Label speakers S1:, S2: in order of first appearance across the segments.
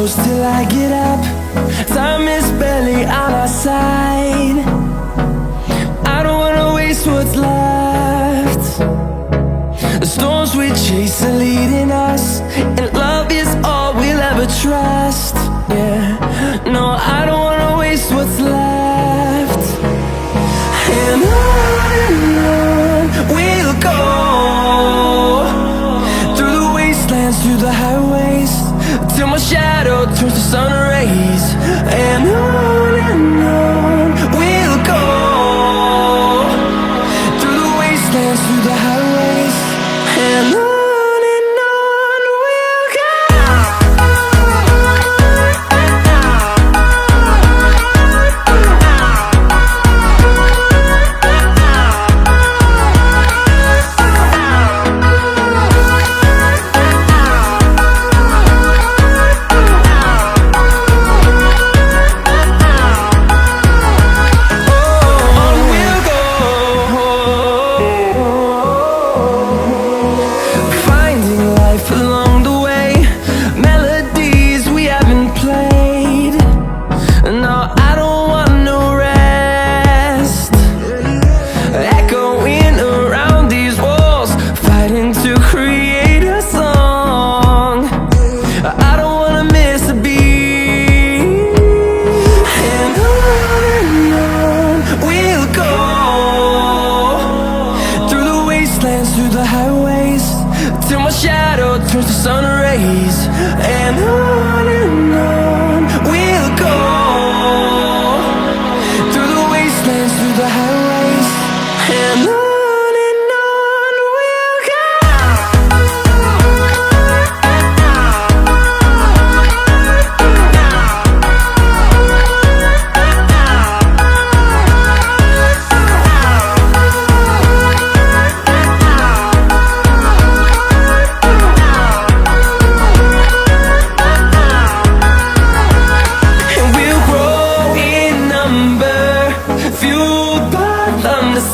S1: close till I get up. Time is barely on our side. I don't wanna waste what's left. The storms we chase are leading us, and love is all we'll ever trust. Yeah, no, I don't wanna waste what's left. And on we'll go, through the wastelands, through the highways, till my shadow turns to sun rays. And on we'll go, through the wastelands, through the highways, and on we'll go. Through the highways, till my shadow turns to sun rays. And on we'll go, through the wastelands, through the highways, and on we'll go.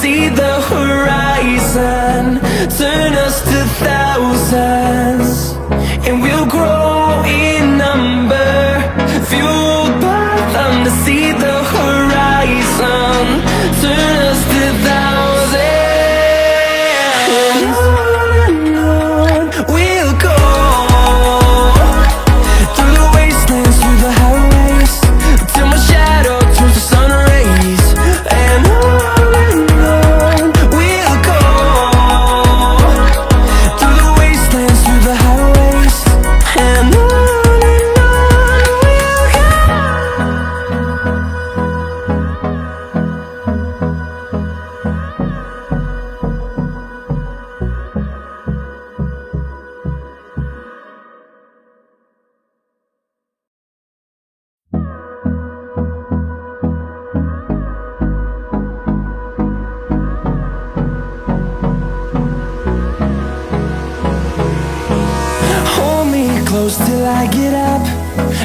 S1: See the horizon, turn us to thousands, and we'll grow in number, fueled by them. To see the horizon, turn us to thousands, and on we'll go, through the wastelands, through the highways, till my shadow turns to sun rays. And close till I get up.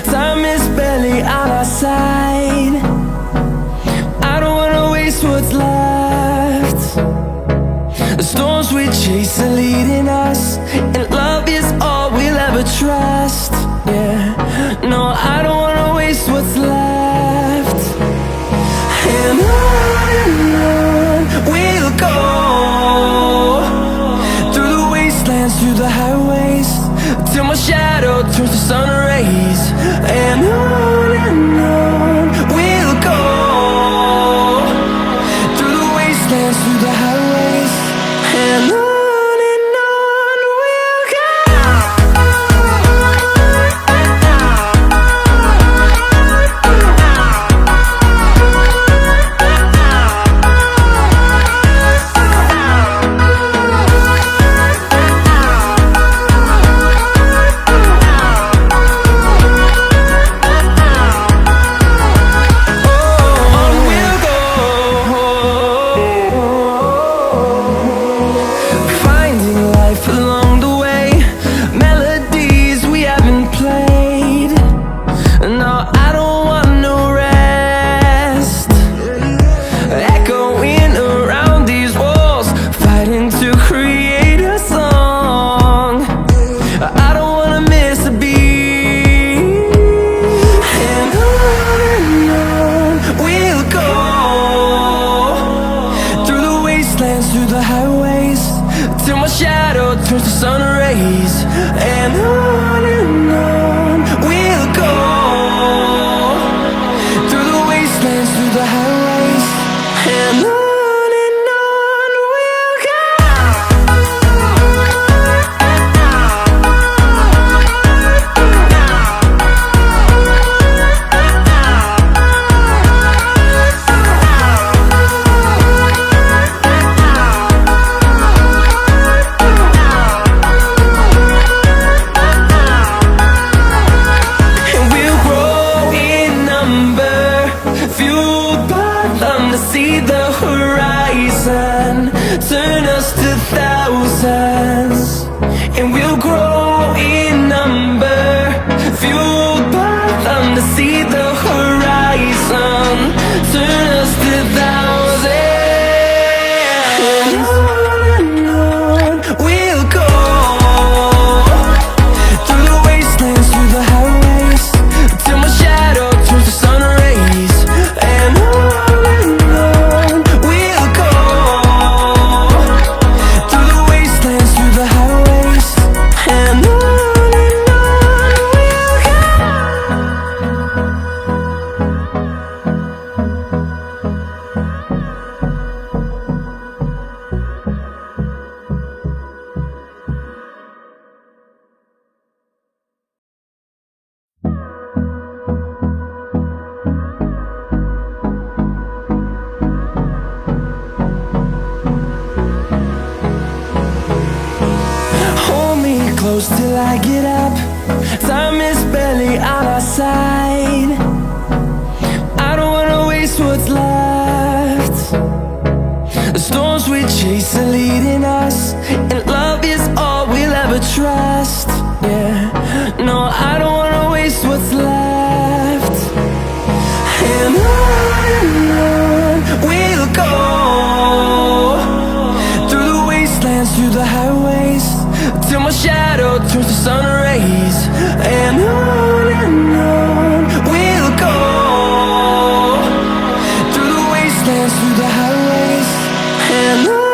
S1: Time is barely on our side. I don't wanna waste what's left. The storms we chase are leading us, and love is all we'll ever trust. Yeah, no, I don't wanna waste what's left. And on we'll go, through the wastelands, through the highways, till my shadow turns to sun rays. And on we'll go, through the wastelands, through the highways, and on. till my shadow turns to sun rays. And on we'll go, through the wastelands, through the highways. And on we'll go. See the horizon turn us to thousands, and we'll grow in number, fueled by them to see the horizon turn us to thousands. And on we'll go, through the wastelands, through the highways, till my shadow turns to sun rays. And on close till I get up. Time is barely on our side. I don't wanna waste what's left. The storms we chase are leading us, and love is all we'll ever trust. Yeah, no, I don't wanna waste what's left. And on we'll go, through the wastelands, through the highways, till my shadow turns to sun rays. And on we'll go, through the wastelands, through the highways. And on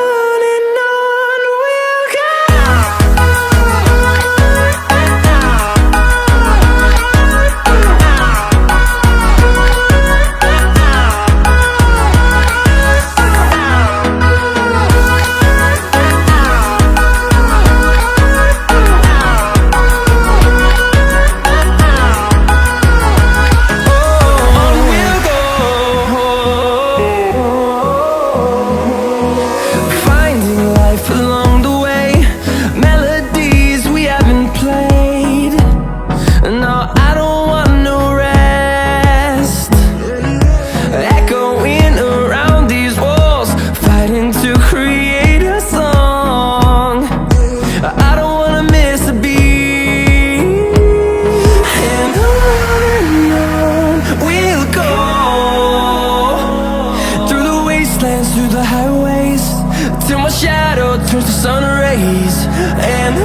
S1: we'll go. Through the highways, till my shadow turns to sun rays. And